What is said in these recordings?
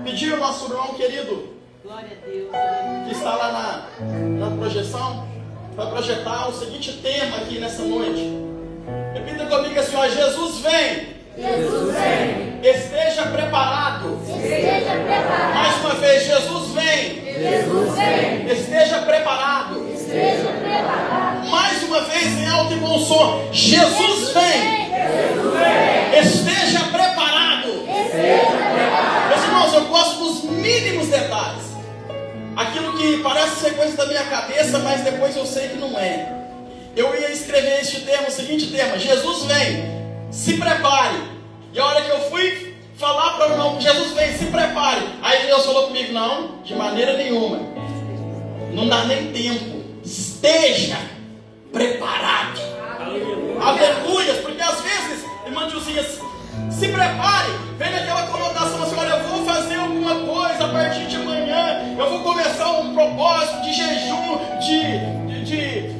pedir ao nosso irmão querido, Glória a Deus. que está lá na projeção, para projetar o seguinte tema aqui nessa noite. Repita comigo assim, ó: Jesus vem. Jesus vem. Esteja preparado. Esteja preparado. Mais uma vez, Jesus vem. Jesus vem. Esteja preparado. Esteja preparado. Mais uma vez, em alto e bom som, Jesus vem. Jesus vem. Esteja preparado. Esteja preparado. Meus irmãos, eu gosto dos mínimos detalhes. Aquilo que parece ser coisa da minha cabeça, mas depois eu sei que não é. Eu ia escrever este tema, o seguinte tema: Jesus vem, se prepare. E a hora que eu fui falar para o irmão, Jesus vem, se prepare, aí Deus falou comigo: não, de maneira nenhuma, não dá nem tempo, esteja preparado. Aleluia. Porque às vezes, irmã Dilcinha, se prepare, vem naquela conotação assim: olha, eu vou fazer alguma coisa a partir de amanhã, eu vou começar um propósito de jejum,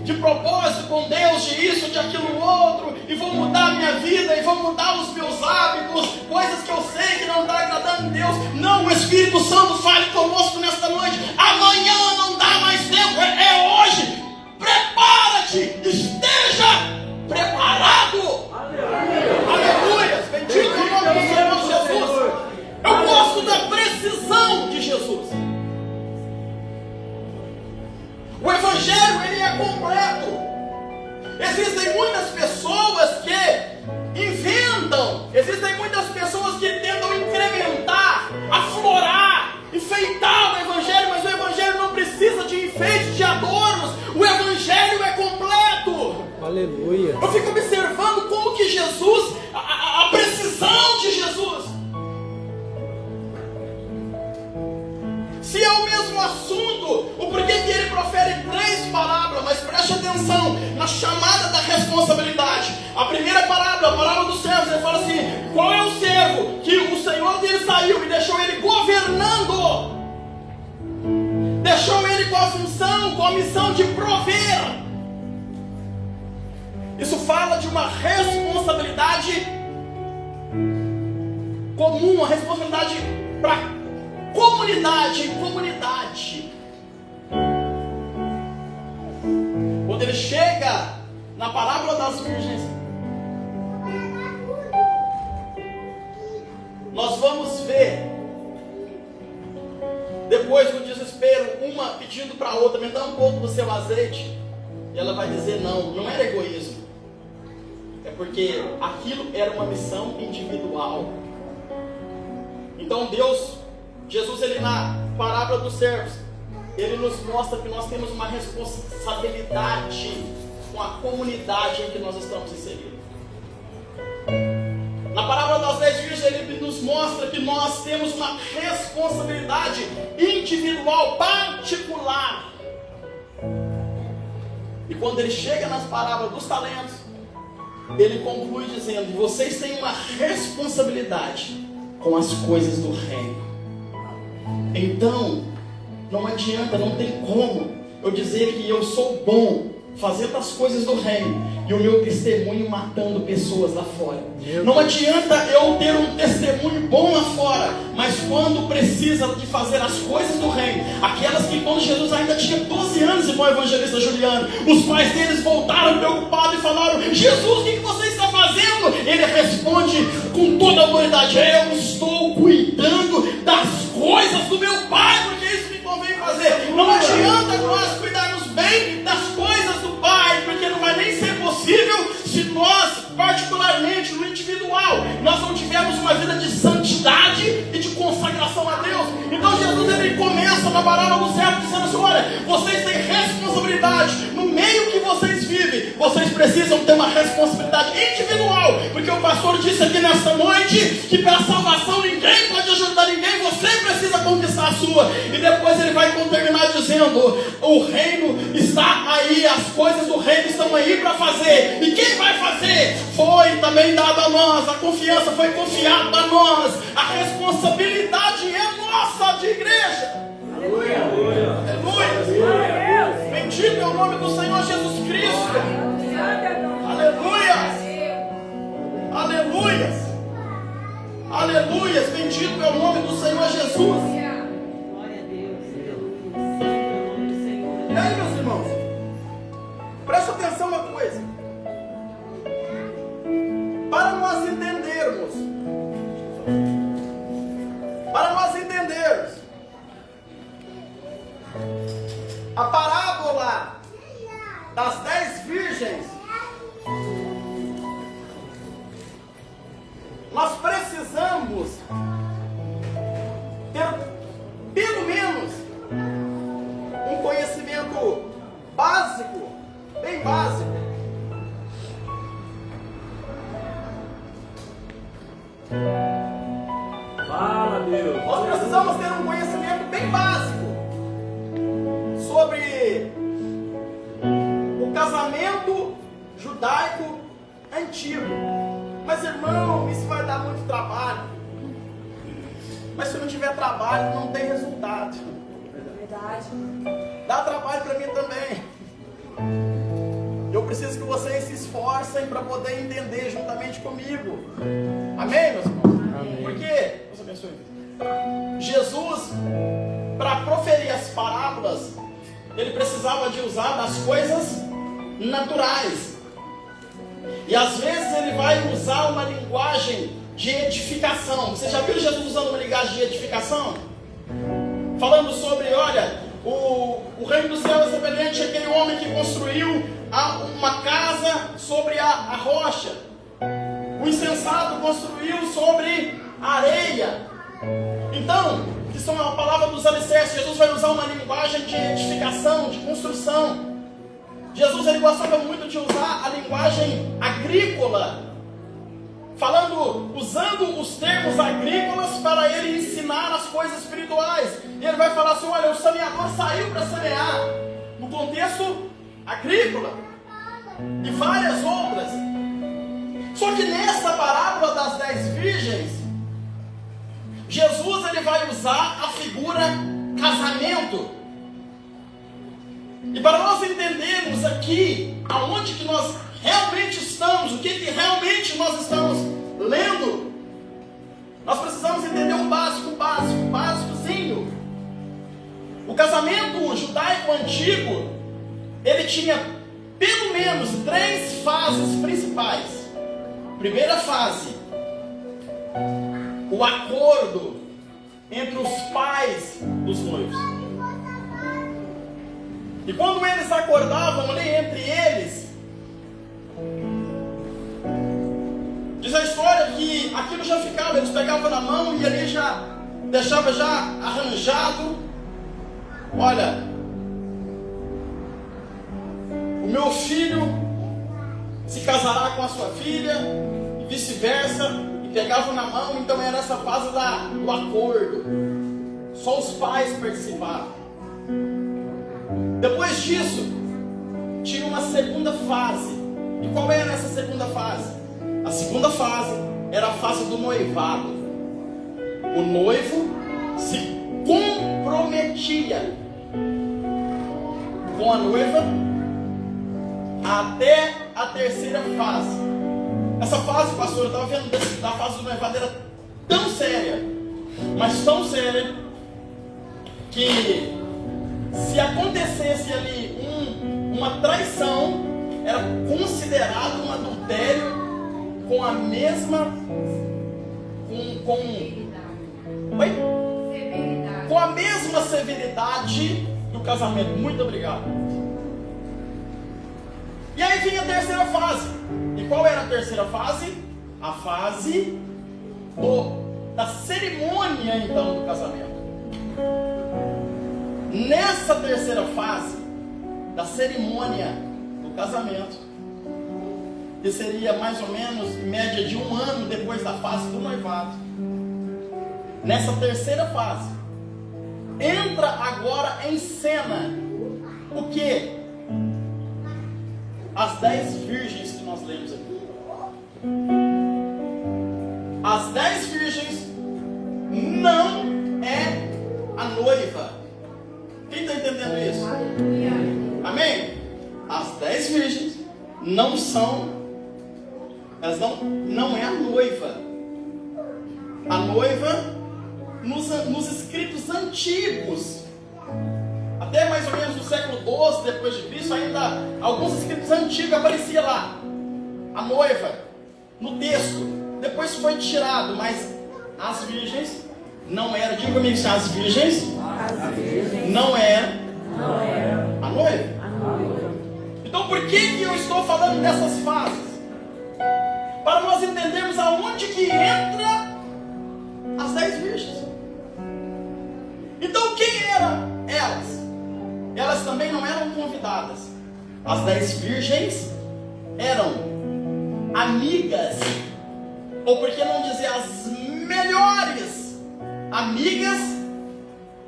de propósito com Deus, de isso, de aquilo outro, e vou mudar a minha vida, e vou mudar os meus hábitos, coisas que eu sei que não está agradando a Deus. Não, o Espírito Santo fale conosco nesta noite: amanhã não dá mais tempo, é hoje. Prepara-te, esteja preparado. Aleluia. Bendito o nome do Senhor Jesus. Eu gosto da precisão de Jesus. O Evangelho, ele é completo. Existem muitas pessoas que inventam, existem muitas pessoas que tentam incrementar, aflorar, enfeitar o Evangelho, mas o Evangelho não precisa de enfeites, de adornos. O Evangelho é completo. Aleluia. Eu fico observando como que Jesus, a precisão de Jesus. Se é o mesmo assunto, o porquê que ele profere 3 parábolas, mas preste atenção na chamada da responsabilidade. A primeira parábola, a parábola dos servos, ele fala assim: qual é o servo que o Senhor dele saiu e deixou ele governando? Deixou ele com a função, com a missão de prover. Isso fala de uma responsabilidade comum, uma responsabilidade para comunidade. Quando ele chega na parábola das virgens, nós vamos ver, depois do desespero, uma pedindo para a outra: me dá um pouco do seu azeite. E ela vai dizer: não era egoísmo. É porque aquilo era uma missão individual. Então Jesus, ele na parábola dos servos, ele nos mostra que nós temos uma responsabilidade com a comunidade em que nós estamos inseridos. Na parábola das 10 virgens, ele nos mostra que nós temos uma responsabilidade individual, particular. E quando ele chega nas parábolas dos talentos, ele conclui dizendo: vocês têm uma responsabilidade com as coisas do reino. Então, não adianta, não tem como eu dizer que eu sou bom fazendo as coisas do reino e o meu testemunho matando pessoas lá fora. Não adianta eu ter um testemunho bom lá fora, mas quando precisa de fazer as coisas do reino, aquelas que quando Jesus ainda tinha 12 anos, irmão evangelista Juliano, os pais deles voltaram preocupados e falaram: Jesus, o que você está fazendo? Ele responde com toda a autoridade: eu estou cuidando das coisas do meu Pai, porque isso me convém fazer. Não adianta nós cuidarmos bem das coisas do Pai, porque não vai nem ser possível se nós, particularmente no individual, nós não tivermos uma vida de santidade e de consagração a Deus. Então Jesus, ele começa na parábola do servo dizendo assim: olha, vocês têm responsabilidade no meio que vocês vivem. Vocês precisam ter uma responsabilidade individual, porque o pastor disse aqui nesta noite que pela salvação ninguém pode ajudar ninguém, você precisa conquistar a sua. E depois ele vai terminar dizendo: o reino está aí, as coisas do reino estão aí para fazer. E quem vai fazer? Foi também dado a nós, a confiança foi confiada a nós, a responsabilidade é nossa de igreja. Aleluia. Aleluia. Bendito é o nome do Senhor Jesus Cristo. Aleluia. Aleluia. Aleluia. Bendito é o nome do Senhor Jesus. Jesus. Glória a Deus. Aleluia. Santo nome do Senhor. E aí, meus irmãos, presta atenção uma coisa. Para nós entendermos a parábola das 10 virgens, nós precisamos ter pelo menos um conhecimento básico, bem básico. Fala, Deus. Nós precisamos ter um conhecimento bem básico sobre o casamento judaico antigo. Mas, irmão, isso vai dar muito trabalho. Mas se não tiver trabalho, não tem resultado. Verdade. Dá trabalho para mim também. Eu preciso que vocês se esforcem para poder entender juntamente comigo. Amém, meus irmãos? Amém. Por quê? Deus abençoe. Jesus, para proferir as parábolas, ele precisava de usar das coisas naturais. E às vezes ele vai usar uma linguagem de edificação. Você já viu Jesus usando uma linguagem de edificação? Falando sobre, olha, o reino do céu é semelhante àquele homem que construiu uma casa sobre a rocha. O insensato construiu sobre a areia. Então, que são a palavra dos alicerces. Jesus vai usar uma linguagem de edificação, de construção. Jesus ele gostava muito de usar a linguagem agrícola, usando os termos agrícolas para ele ensinar as coisas espirituais. E ele vai falar assim, olha, o semeador saiu para semear, no contexto agrícola, e várias outras. Só que nessa parábola das 10 virgens, Jesus ele vai usar a figura casamento. E para nós entendermos aqui aonde que nós realmente estamos, o que realmente nós estamos lendo, nós precisamos entender o básicozinho. O casamento judaico antigo, ele tinha pelo menos 3 fases principais. Primeira fase, o acordo entre os pais dos noivos. E quando eles acordavam ali entre eles, diz a história que aquilo já ficava, eles pegavam na mão e ali já deixava já arranjado. Olha, o meu filho se casará com a sua filha e vice-versa, e pegavam na mão. Então era essa fase do acordo. Só os pais participavam. Depois disso, tinha uma segunda fase. E qual era essa segunda fase? A segunda fase era a fase do noivado. O noivo se comprometia com a noiva até a terceira fase. Essa fase, pastor, eu estava vendo da fase do noivado, era tão séria, mas tão séria, que se acontecesse ali uma traição, era considerado um adultério com a mesma com a mesma severidade do casamento. Muito obrigado. E aí vinha a terceira fase. E qual era a terceira fase? A fase da cerimônia, então, do casamento. Nessa terceira fase da cerimônia do casamento, que seria mais ou menos em média de 1 ano depois da fase do noivado, nessa terceira fase entra agora em cena o que? As 10 virgens que nós lemos aqui. As 10 virgens não é a noiva. Quem está entendendo isso? Amém? As 10 virgens não são, elas não é a noiva. A noiva nos escritos antigos, até mais ou menos no século XII depois de Cristo, ainda alguns escritos antigos aparecia lá a noiva no texto. Depois foi tirado, mas as virgens não eram. Diga comigo, as virgens não eram a noiva. Então por que eu estou falando dessas fases? Para nós entendermos aonde que entra as 10 virgens. Então quem eram elas? Elas também não eram convidadas. As 10 virgens eram amigas, ou por que não dizer as melhores amigas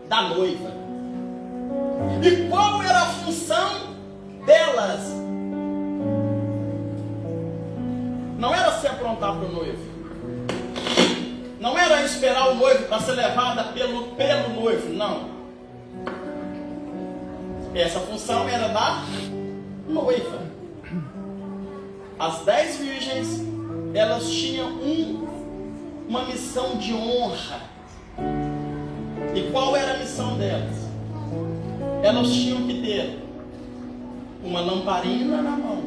da noiva. E qual era a função delas? Não era se aprontar para o noivo, não era esperar o noivo para ser levada pelo noivo, não. Essa função era da noiva. As 10 virgens, elas tinham uma missão de honra. E qual era a missão delas? Elas tinham que ter uma lamparina na mão.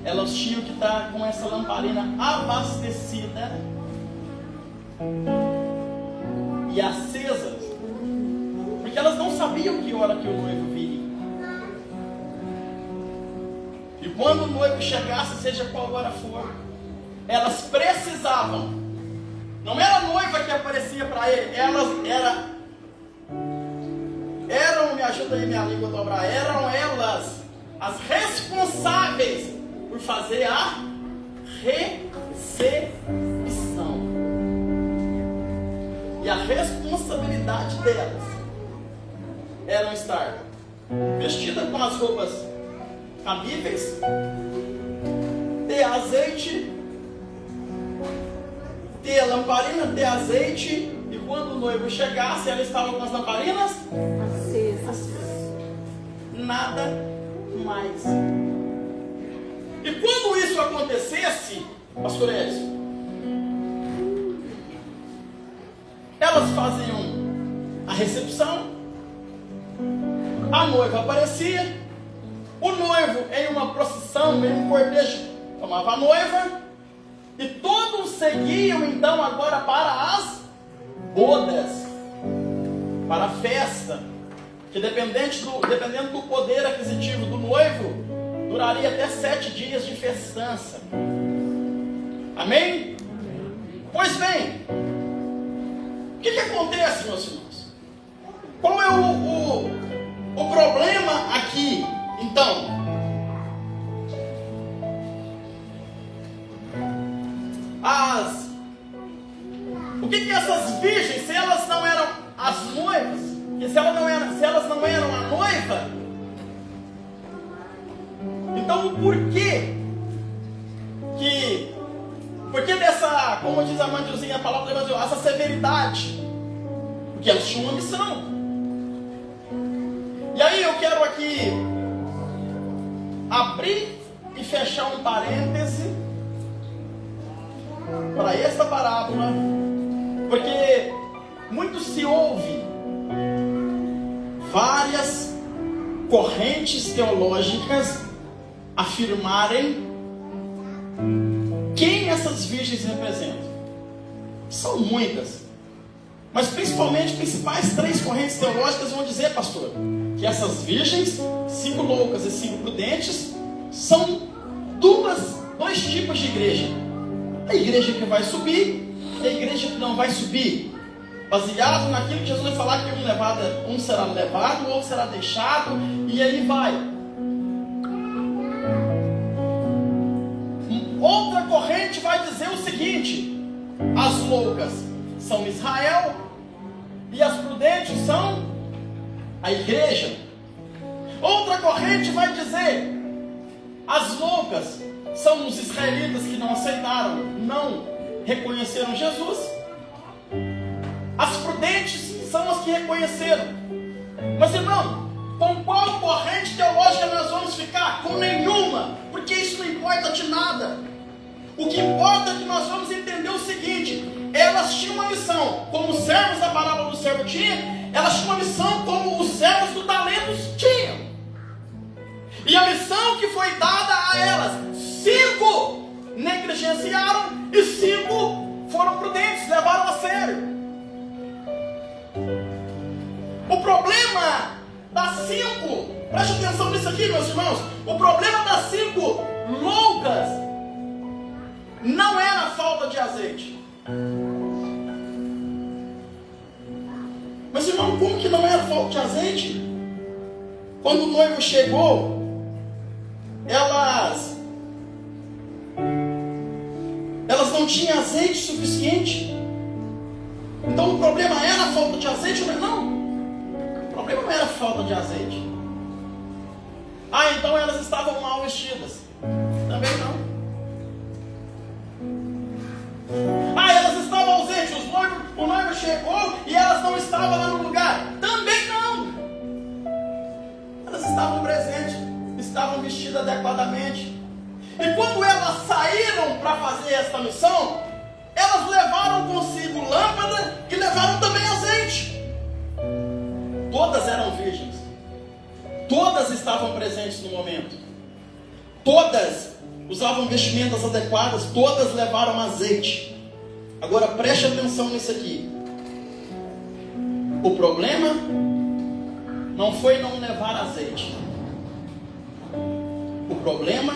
Elas tinham que estar com essa lamparina abastecida e acesa, porque elas não sabiam que hora que o noivo viria. E quando o noivo chegasse, seja qual hora for, elas precisavam. Não era a noiva que aparecia para ele, elas eram, me ajuda aí minha língua a dobrar, eram elas as responsáveis por fazer a recepção. E a responsabilidade delas era estar vestida com as roupas cabíveis, ter azeite, ter lamparina, ter azeite, e quando o noivo chegasse, ela estava com as lamparinas acesas. Nada mais. E quando isso acontecesse, pastor Edson, elas faziam a recepção, a noiva aparecia, o noivo em uma procissão, em um cortejo, tomava a noiva, e todos seguiam então agora para as bodas, para a festa, que dependendo do poder aquisitivo do noivo, duraria até 7 dias de festança. Amém? Pois bem, o que acontece, meus irmãos? Qual é o problema aqui, então? O que essas virgens, se elas não eram as noivas, e se elas não eram a noiva, então por que dessa, como diz a Mandilzinha, a palavra de Deus, essa severidade? Porque elas tinham uma missão. E aí eu quero aqui abrir e fechar um parêntese para esta parábola, porque muito se ouve várias correntes teológicas afirmarem quem essas virgens representam. São muitas, mas principalmente as principais 3 correntes teológicas vão dizer, pastor, que essas virgens, 5 loucas e 5 prudentes, são dois tipos de igreja: a igreja que vai subir e a igreja que não vai subir, baseado naquilo que Jesus vai falar, que um será levado, o outro será deixado, e aí vai. Outra corrente vai dizer o seguinte: as loucas são Israel e as prudentes são a igreja. Outra corrente vai dizer: as loucas são os israelitas que não aceitaram, não reconheceram Jesus. As prudentes são as que reconheceram. Mas irmão, com qual corrente teológica nós vamos ficar? Com nenhuma, porque isso não importa de nada. O que importa é que nós vamos entender o seguinte: elas tinham uma missão, como os servos da parábola do servo tinham, elas tinham uma missão como os servos do talentos tinham. E a missão que foi dada a elas, 5 negligenciaram e 5 foram prudentes, levaram a sério. O problema das 5, preste atenção nisso aqui, meus irmãos, o problema das 5 loucas não era a falta de azeite. Mas irmão, como que não era falta de azeite? Quando o noivo chegou, elas não tinham azeite suficiente. Então o problema era a falta de azeite, não? O problema não era a falta de azeite. Ah, então elas estavam mal vestidas. Também não. Ah, elas estavam ausentes, o noivo chegou e elas não estavam lá no lugar. Também não. Elas estavam presentes, estavam vestidas adequadamente. E quando elas saíram para fazer esta missão, elas levaram consigo lâmpada e levaram também azeite. Todas eram virgens. Todas estavam presentes no momento. Todas usavam vestimentas adequadas, todas levaram azeite. Agora preste atenção nisso aqui. O problema não foi não levar azeite. O problema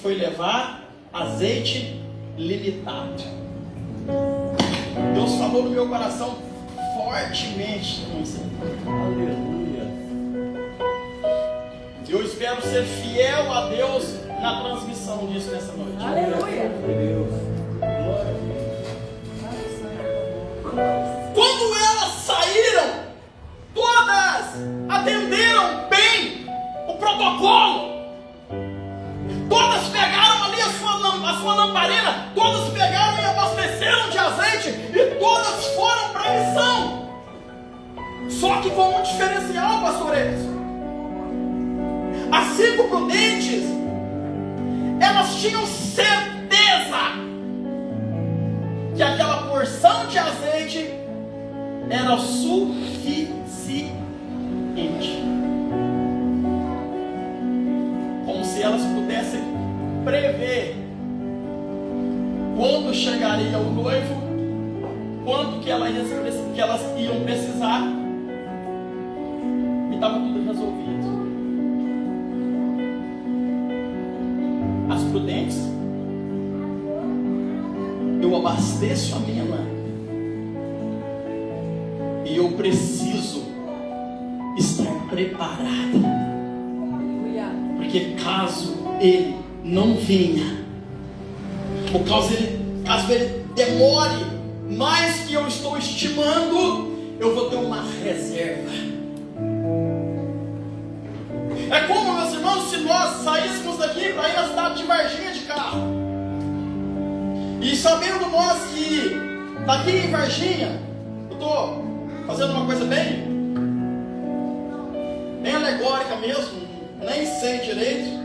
foi levar azeite limitado. Deus falou no meu coração fortemente com isso. Aleluia. Eu espero ser fiel a Deus na transmissão disso nessa noite. Aleluia. Glória a Deus. Quando elas saíram, todas atenderam bem o protocolo. Todas pegaram ali a sua lamparina, todas pegaram e abasteceram de azeite e todas foram para a missão. Só que com um diferencial, pastores. As 5 prudentes, elas tinham certeza que aquela porção de azeite era suficiente. Como se elas pudessem prever quando chegaria o noivo, quanto que elas iam precisar, e estava tudo resolvido. As prudentes, eu abasteço a minha lã e eu preciso estar preparada, porque caso ele não venha, ou caso ele demore mais que eu estou estimando, eu vou ter uma reserva. É como, meus irmãos, se nós saíssemos daqui para ir na cidade de Varginha de carro, e sabendo nós que daqui em Varginha, eu estou fazendo uma coisa bem alegórica mesmo, nem sei direito,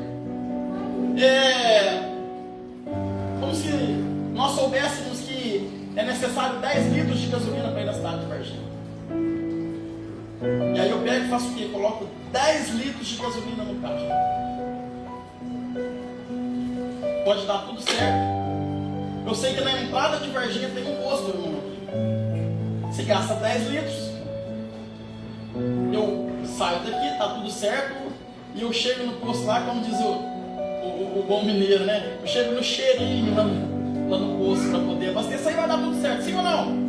como se nós soubéssemos que é necessário 10 litros de gasolina para ir na cidade de Varginha. E aí eu pego e faço o quê? Coloco 10 litros de gasolina no carro. Pode dar tudo certo. Eu sei que na entrada de Varginha tem um posto, irmão. Se gasta 10 litros. Eu saio daqui, tá tudo certo. E eu chego no posto lá, como diz o bom mineiro, né? Eu chego no cheirinho lá no posto para poder abastecer. Isso aí vai dar tudo certo, sim ou não?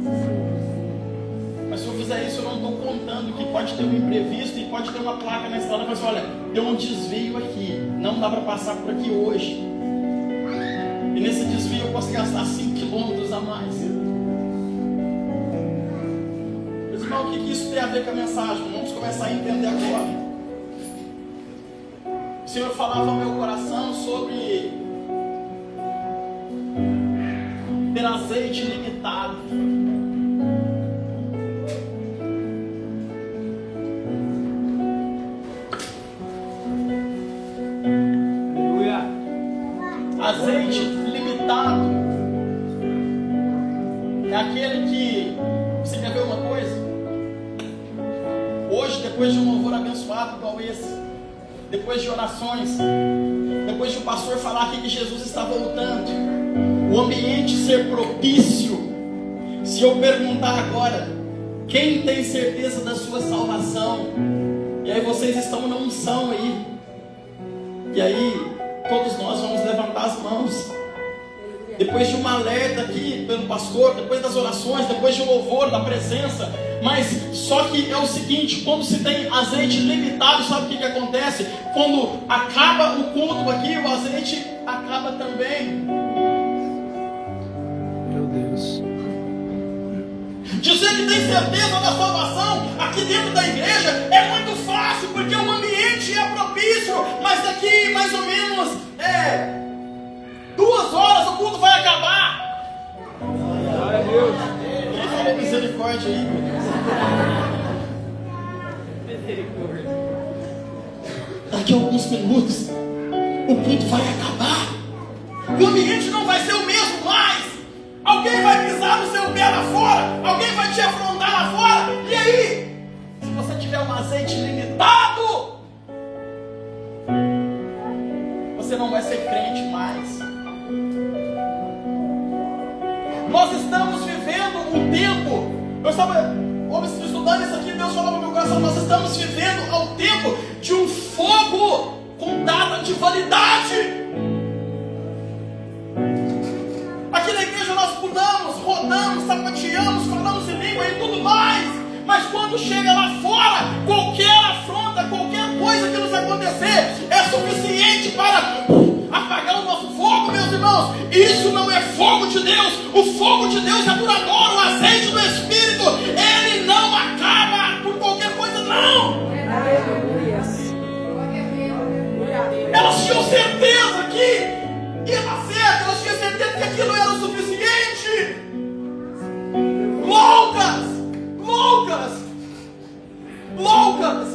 Mas se eu fizer isso, eu não estou contando que pode ter um imprevisto e pode ter uma placa na estrada que fala assim, olha, deu um desvio aqui, não dá para passar por aqui hoje. E nesse desvio eu posso gastar 5 quilômetros a mais. Mas irmão, o que isso tem a ver com a mensagem? Vamos começar a entender agora. O Senhor falava ao meu coração sobre ter azeite limitado. Azeite limitado. depois de um louvor abençoado igual esse, depois de orações, depois de o pastor falar aqui que Jesus está voltando, o ambiente ser propício, se eu perguntar agora, quem tem certeza da sua salvação? E aí vocês estão na unção aí, e aí todos nós vamos levantar as mãos. Depois de uma alerta aqui pelo pastor, depois das orações, depois de um louvor, da presença. Mas só que é o seguinte, quando se tem azeite limitado, sabe o que acontece? Quando acaba o culto aqui, o azeite acaba também. Meu Deus. Dizer que tem certeza da salvação aqui dentro da igreja é muito fácil, porque o ambiente é propício. Mas daqui mais ou menos 2 horas o culto vai acabar. Glória a Deus. Quem falou misericórdia aí, meu Deus? Misericórdia. Daqui a alguns minutos o culto vai acabar. O ambiente não vai ser o mesmo mais. Alguém vai pisar no seu pé lá fora. Alguém vai te afrontar lá fora. E aí? Se você tiver um azeite limitado, você não vai ser crente mais. Nós estamos vivendo um tempo. Eu estava estudando isso aqui, Deus falou para o meu coração. Nós estamos vivendo ao tempo de um fogo com data de validade. Aqui na igreja nós pulamos, rodamos, sapateamos, falamos em língua e tudo mais. Mas quando chega lá fora, qualquer afronta, qualquer coisa que nos acontecer é suficiente para apagar o nosso fogo, meus irmãos. Isso não é fogo de Deus. O fogo de Deus é duradouro. O azeite do Espírito, ele não acaba por qualquer coisa, não. Elas tinham certeza que ia dar certo. Elas tinham certeza que aquilo era o suficiente. Loucas.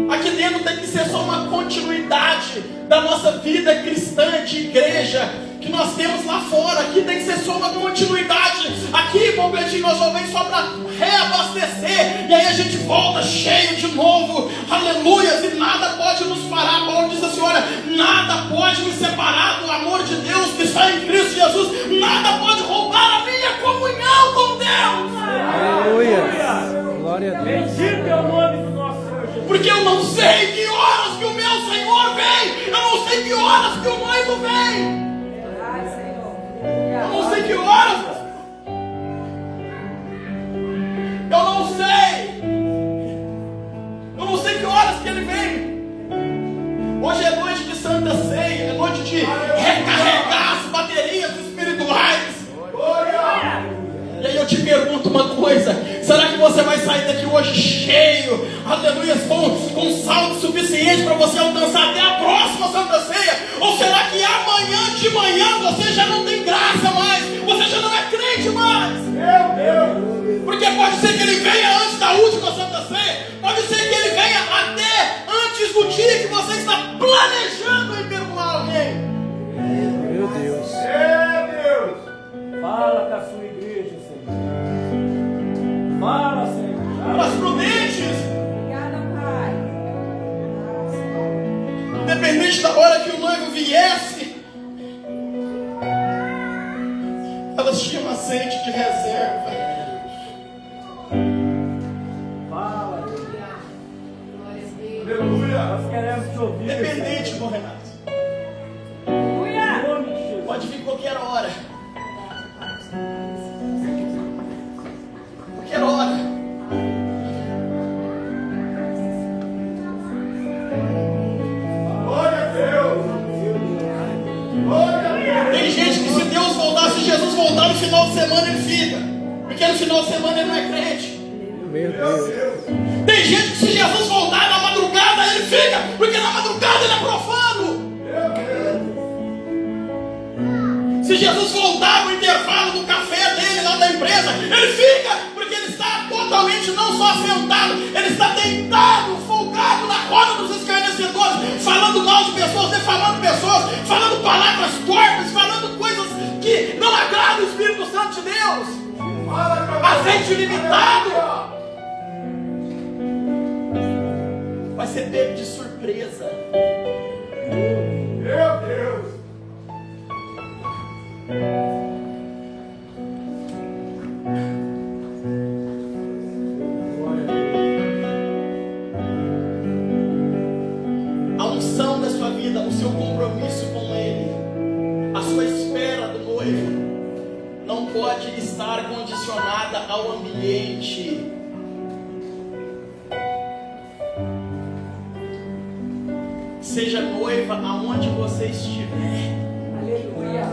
Aqui dentro tem que ser só uma continuidade da nossa vida cristã de igreja que nós temos lá fora. Aqui tem que ser só uma continuidade. Aqui, completinho, nós só vem só para reabastecer. E aí a gente volta cheio de novo. Aleluias. E nada pode nos parar. Paulo diz assim, olha, nada pode me separar do amor de Deus que está em Cristo Jesus. Nada pode roubar a minha comunhão com Deus. Aleluia. Glória a Deus. Bendito é o nome do nosso Senhor Jesus. Porque eu não sei que horas que o meu Senhor vem. Eu não sei que horas que o noivo vem. Eu não sei que horas. Eu não sei. Eu não sei que horas que ele vem. Hoje é noite de Santa Ceia. É noite de recarregar as baterias espirituais. E aí eu te pergunto uma coisa. Será que você vai sair daqui hoje cheio, aleluia, com saldo suficiente para você alcançar até a próxima Santa Ceia? Ou será que amanhã de manhã você já não tem graça mais? Você já não é crente mais? Meu Deus. Porque pode ser que ele venha antes da última Santa Ceia. Pode ser que ele venha até antes do dia que você está planejando em perdoar alguém. Meu Deus. Meu Deus. Fala com a sua igreja, Senhor. Fala, Senhor. Para as prudentes, Obrigada, Pai. independente da hora que o noivo viesse, elas tinham azeite de reserva. Fala, Deus. Aleluia. Nós queremos te ouvir. Independente, irmão Renato. Em nome de Jesus. Pode vir qualquer hora. Qualquer hora. Glória a Deus. Glória a Deus. Tem gente que se Deus voltar, se Jesus voltar no final de semana, ele fica. Porque no final de semana ele não é crente. Meu Deus. Tem gente que se Jesus voltar na madrugada, ele fica. Porque na madrugada ele é profano. Se Jesus voltar no intervalo do café dele lá da empresa, ele fica, porque ele está totalmente não só sentado, ele está deitado, folgado na roda dos escarnecedores, falando mal de pessoas, defamando pessoas, falando palavras torpes, falando coisas que não agradam o Espírito Santo de Deus. Azeite limitado. vai ser pego de surpresa. Meu Deus. A unção da sua vida, o seu compromisso com Ele, a sua espera do noivo, não pode estar condicionada ao ambiente. Seja noiva aonde você estiver. Aleluia.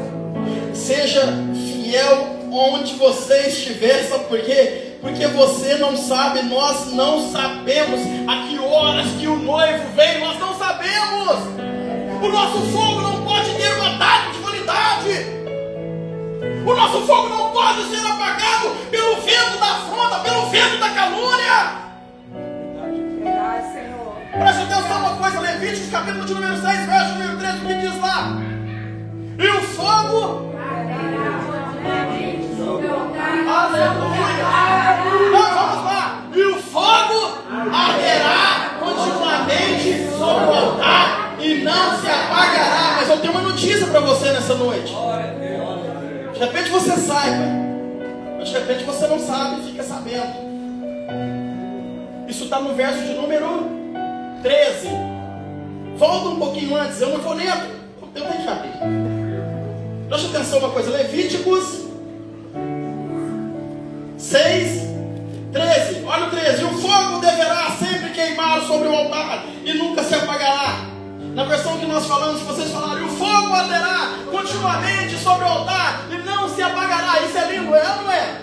Seja fiel onde você estiver. Sabe por quê? Porque você não sabe, nós não sabemos a que horas que o noivo vem. Nós não sabemos. O nosso fogo não pode ter uma data de validade. O nosso fogo não pode ser apagado pelo vento da afronta, pelo vento da calúnia. Verdade, Senhor. Preste atenção uma coisa, Levíticos capítulo de número 6, verso número 13, o que diz lá? E o fogo, aleluia, não, vamos lá, e o fogo arderá continuamente sobre o altar e não se apagará. Mas eu tenho uma notícia para você nessa noite. De repente você saiba, mas de repente você não sabe e fica sabendo. Isso está no verso de número 13. Volta um pouquinho antes, eu não vou nem abrir. Eu tenho que abrir. Preste atenção uma coisa, Levíticos 6, 13. Olha o 13. E o fogo deverá sempre queimar sobre o altar e nunca se apagará. Na versão que nós falamos, vocês falaram, e o fogo arderá continuamente sobre o altar e não se apagará. Isso é lindo, é ou não é?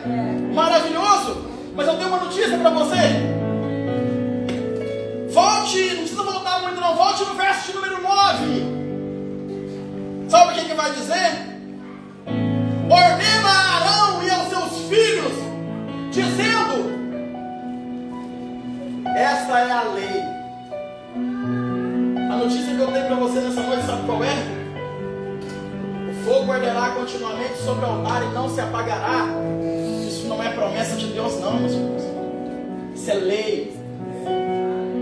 Maravilhoso. Mas eu tenho uma notícia para você. Volte, não precisa voltar muito não, volte no verso de número 9. Sabe o que vai dizer? Ordena a Arão e aos seus filhos, dizendo, esta é a lei. A notícia que eu tenho para você nessa noite, sabe qual é? O fogo arderá continuamente sobre o altar e não se apagará. Isso não é promessa de Deus não, meus irmãos. Isso é lei.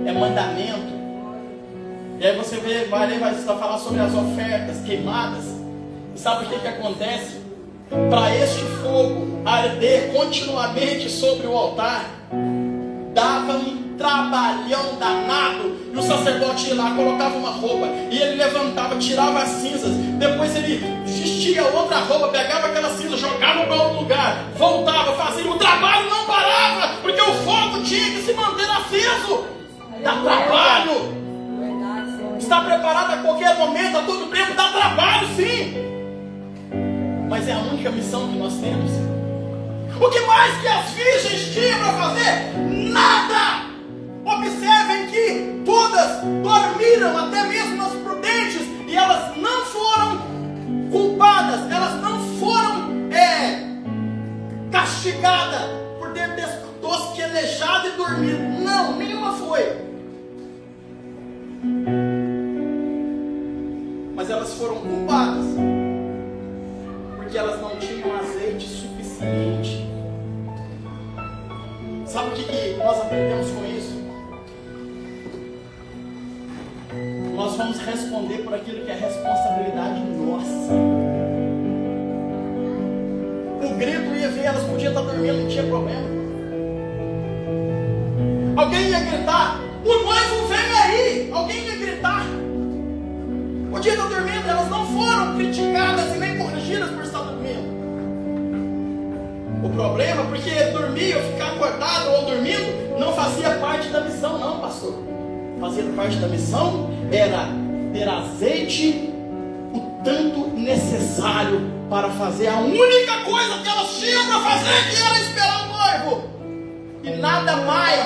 É mandamento. E aí você vai ler, vai falar sobre as ofertas queimadas. E sabe o que acontece? Para este fogo arder continuamente sobre o altar, dava um trabalhão danado. E o sacerdote ia lá, colocava uma roupa, e ele levantava, tirava as cinzas, depois ele vestia outra roupa, pegava aquela cinza, jogava para outro lugar, voltava, fazia. O trabalho não parava, porque o fogo tinha que se manter aceso. Dá trabalho. Verdade, Senhor. Está preparado a qualquer momento, a todo tempo, dá trabalho sim. Mas é a única missão que nós temos. O que mais que as virgens tinham para fazer? Nada! Observem que todas dormiram, até mesmo as prudentes, e elas não foram culpadas, elas não foram castigadas por ter tosquelejado e dormido. Não, nenhuma foi. Mas elas foram culpadas porque elas não tinham azeite suficiente. Sabe o que nós aprendemos com isso? Nós vamos responder por aquilo que é responsabilidade nossa. O grito ia vir, elas podiam estar dormindo, não tinha problema. Alguém ia gritar, o noivo vem aí! Alguém ia gritar. Podia estar dormindo, elas não foram criticadas e nem corrigidas por estar dormindo. O problema é porque dormir ou ficar acordado ou dormindo não fazia parte da missão não, pastor. Fazia parte da missão era ter azeite o tanto necessário para fazer a única coisa que elas tinham para fazer, que era esperar o noivo. E nada mais.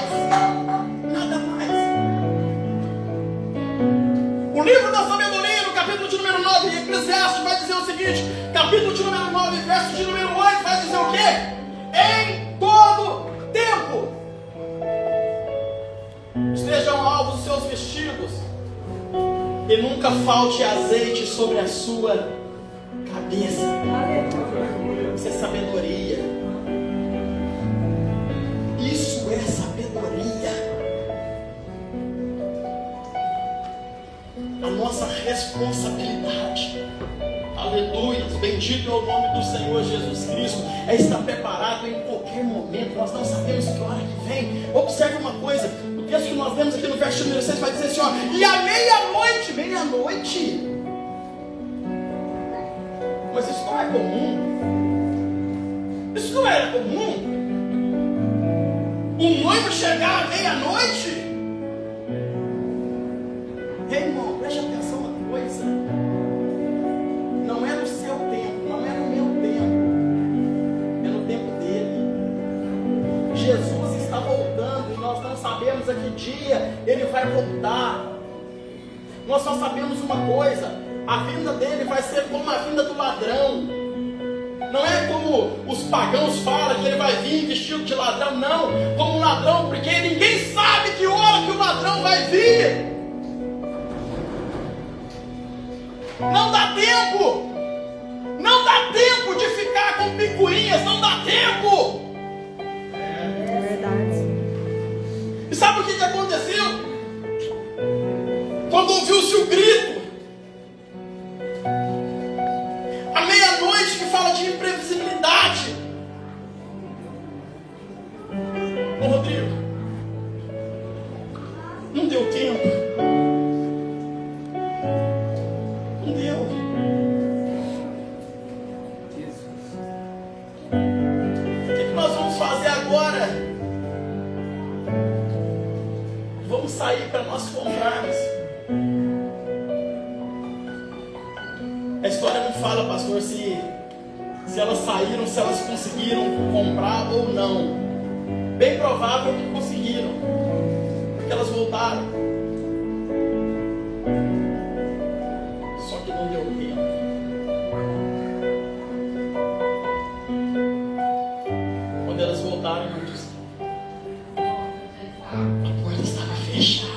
Nada mais. O livro da sabedoria, no capítulo de número 9, Eclesiastes vai dizer o seguinte, capítulo de número 9, verso de número 8, vai dizer o quê? Em todo tempo estejam alvos os seus vestidos e nunca falte azeite sobre a sua cabeça. Isso é sabedoria. Isso é sabedoria. responsabilidade. Aleluia, bendito é o nome do Senhor Jesus Cristo. É estar preparado em qualquer momento. Nós não sabemos que hora que vem. Observe uma coisa, o texto que nós vemos aqui no verso número 6 vai dizer assim, ó, e à meia-noite, mas isso não é comum. Isso não era comum. O noivo chegar à meia-noite. Ei, irmão, preste atenção uma coisa. Não é no seu tempo, não é no meu tempo, é no tempo dele. Jesus está voltando e nós não sabemos a que dia ele vai voltar. Nós só sabemos uma coisa: a vinda dele vai ser como a vinda do ladrão. Não é como os pagãos falam que ele vai vir vestido de ladrão, não, como um ladrão, porque ninguém sabe que hora que o ladrão vai vir. Não dá tempo. Não dá tempo de ficar com picuinhas. Não dá tempo. É verdade. E sabe o que aconteceu? Quando ouviu-se o grito, à meia-noite, que fala de imprevisibilidade. Ô Rodrigo, não deu tempo. Não deu. O que nós vamos fazer agora? Vamos sair para nós comprarmos. A história não fala, pastor, se elas saíram, se elas conseguiram comprar ou não. Bem provável que conseguiram, porque elas voltaram. Só que não deu tempo. Quando elas voltaram, irmãos, a porta estava fechada.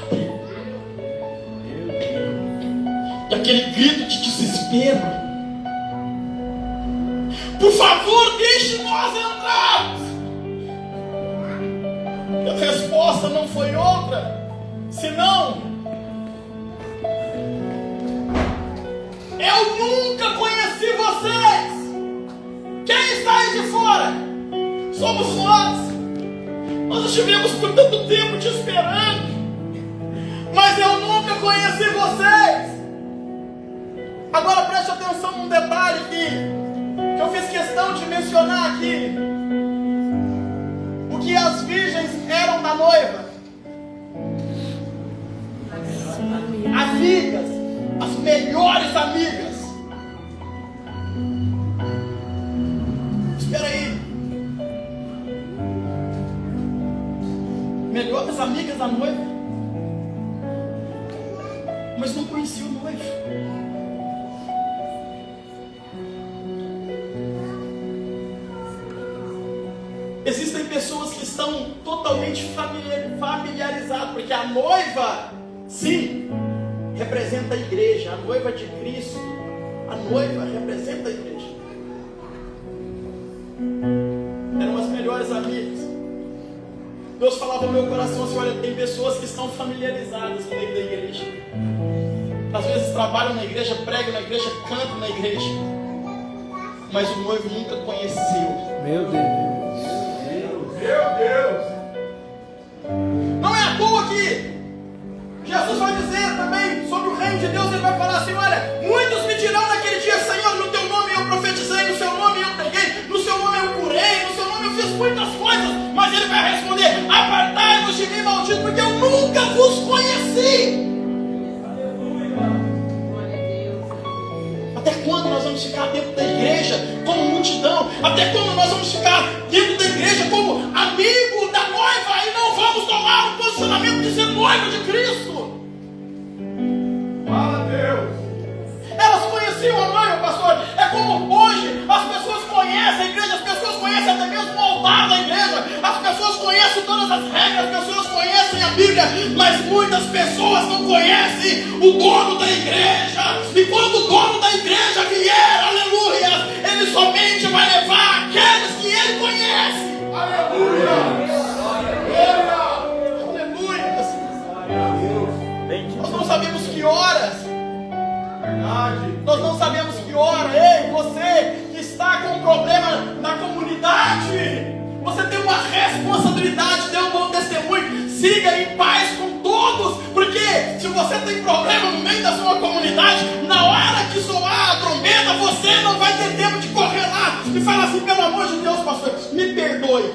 E aquele grito de desespero: por favor, deixe nós entrar. E a resposta não foi outra senão: eu nunca conheci vocês. Quem está aí de fora? Somos nós. Nós estivemos por tanto tempo te esperando, mas eu nunca conheci vocês. Agora preste atenção num detalhe que eu fiz questão de mencionar aqui. O que as virgens eram da noiva? Amigas, as melhores amigas. Espera aí. Melhores amigas da noiva, mas não conhecia o noivo. Existem pessoas que estão totalmente familiarizadas, porque a noiva, sim, representa a igreja, a noiva de Cristo. A noiva representa a igreja. Eram as melhores amigas. Deus falava no meu coração assim: olha, tem pessoas que estão familiarizadas no meio da igreja. Às vezes trabalham na igreja, pregam na igreja, cantam na igreja, mas o noivo nunca conheceu. Meu Deus. Meu Deus! Não é à toa que Jesus vai dizer também sobre o reino de Deus. Ele vai falar assim: olha, muitos me dirão naquele dia: Senhor, no teu nome eu profetizei, no seu nome eu preguei, no seu nome eu curei, no seu nome eu fiz muitas coisas. Mas ele vai responder: apartai-vos de mim, maldito, porque eu nunca vos conheci. Até quando nós vamos ficar dentro da igreja como multidão? Até quando nós vamos ficar dentro da igreja como amigo da noiva e não vamos tomar o posicionamento de ser noiva de Cristo? Fala, Deus! Elas conheciam a noiva, pastor. É como hoje as pessoas conhecem a igreja, as pessoas conhecem até mesmo o altar da igreja, as pessoas conhecem todas as regras, as pessoas conhecem a Bíblia, mas muitas pessoas não conhecem o dono da igreja. E quando o dono da igreja vier, aleluia, ele somente vai levar aqueles que ele conhece. Aleluia! Aleluia! Nós não sabemos que horas Nós não sabemos que hora. Ei, você que está com um problema na comunidade, você tem uma responsabilidade, dê um bom testemunho, siga em paz com todos, porque se você tem problema no meio da sua comunidade, na hora que soar a trombeta, você não vai ter tempo de correr lá e falar assim: pelo amor de Deus, pastor, me perdoe.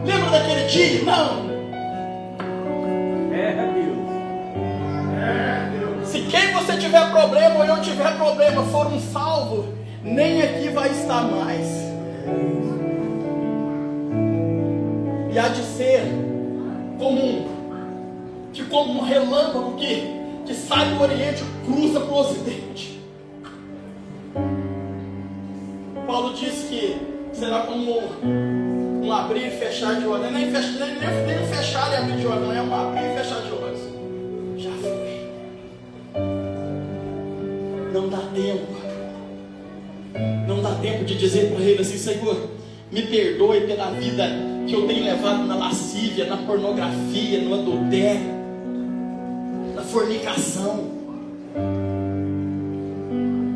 Lembra daquele dia? Não. Se quem você tiver problema ou eu tiver problema for um salvo, nem aqui vai estar mais. E há de ser comum que, como um relâmpago que sai do Oriente e cruza para o Ocidente. Paulo disse que será como um abrir e fechar de olhos. Nem fechar e abrir de olhos, não é um abrir e fechar de olhos. Já foi. Não dá tempo. Não dá tempo de dizer para ele assim: Senhor, me perdoe pela vida que eu tenho levado na lascívia, na pornografia, no adultério, na fornicação,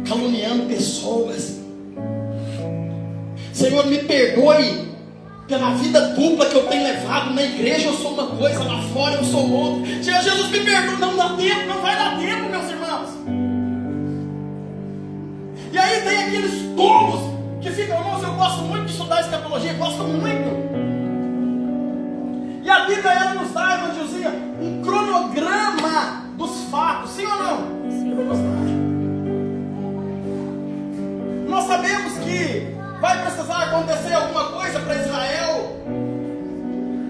caluniando pessoas. Senhor, me perdoe pela vida dupla que eu tenho levado. Na igreja eu sou uma coisa, lá fora eu sou outra. Senhor Jesus, me perdoe. Não dá tempo, não vai dar tempo, meus irmãos. E aí tem aqueles tolos que ficam: irmãos, eu gosto muito de estudar escatologia, gosto muito. E a Bíblia, ela nos dá, irmãozinha, um cronograma dos fatos, sim ou não? Sim. Nós sabemos que vai precisar acontecer alguma coisa para Israel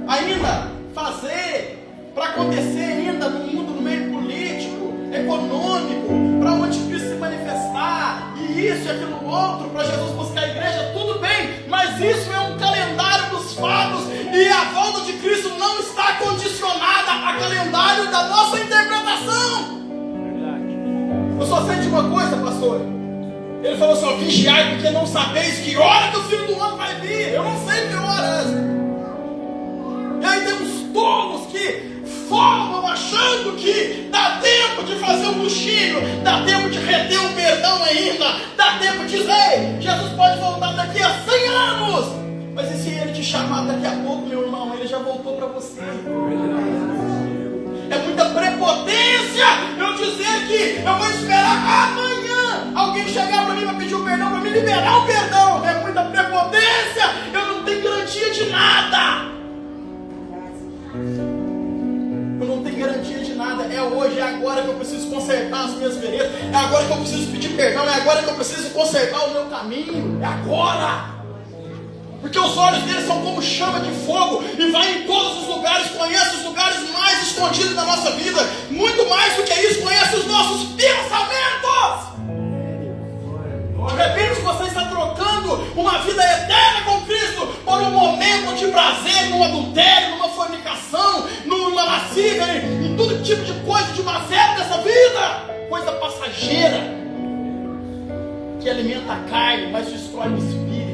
ainda fazer, para acontecer ainda no mundo, no meio político, econômico, para o anticristo se manifestar, e isso e aquilo outro, para Jesus buscar a igreja, tudo bem, mas isso é um calendário dos fatos, e a volta de Cristo não está condicionada a calendário da nossa interpretação. Eu só sei de uma coisa, pastor. Ele falou assim: vigiai, porque não sabeis que hora que o Filho do Homem vai vir. Eu não sei que horas. E aí temos tolos que formam achando que dá tempo de fazer um luxinho, dá tempo de reter um perdão ainda, dá tempo de dizer: Jesus pode voltar daqui a 100 anos. Mas e se ele te chamar daqui a pouco, meu irmão? Ele já voltou para você. É muita prepotência eu dizer que eu vou esperar amanhã alguém chegar para mim para pedir o perdão, para me liberar o perdão. É muita prepotência. Eu não tenho garantia de nada. Eu não tenho garantia de nada. É hoje, é agora que eu preciso consertar as minhas veredas. É agora que eu preciso pedir perdão. É agora que eu preciso consertar o meu caminho. É agora. Porque os olhos dele são como chama de fogo e vai em todos os lugares, conhece os lugares mais escondidos da nossa vida. Muito mais do que isso, conhece os nossos pensamentos. De repente você está trocando uma vida eterna com Cristo por um momento de prazer, num adultério, numa fornicação, numa lascívia, em todo tipo de coisa de mazela dessa vida. Coisa passageira que alimenta a carne, mas destrói o espírito.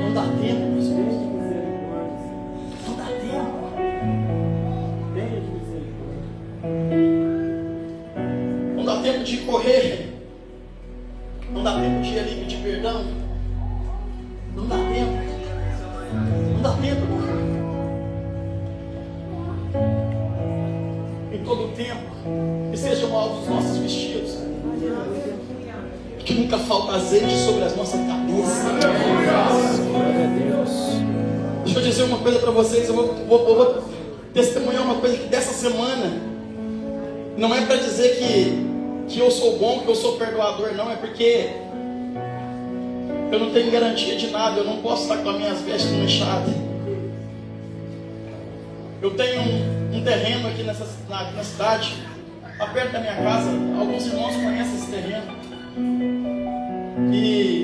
Não dá tempo, meus irmãos. Não dá tempo. Não dá tempo de correr. Não dá tempo de ir ali pedir perdão. Não dá tempo. Não dá tempo. Em todo o tempo, que sejam alvos os nossos vestidos. Que nunca falta azeite sobre as nossas cabeças. Glória a Deus. Deixa eu dizer uma coisa para vocês. Eu vou testemunhar uma coisa que dessa semana. Não é para dizer que eu sou bom, que eu sou perdoador, não. É porque eu não tenho garantia de nada. Eu não posso estar com as minhas vestes manchadas. Eu tenho um terreno aqui na cidade, perto da minha casa. Alguns irmãos conhecem esse terreno. E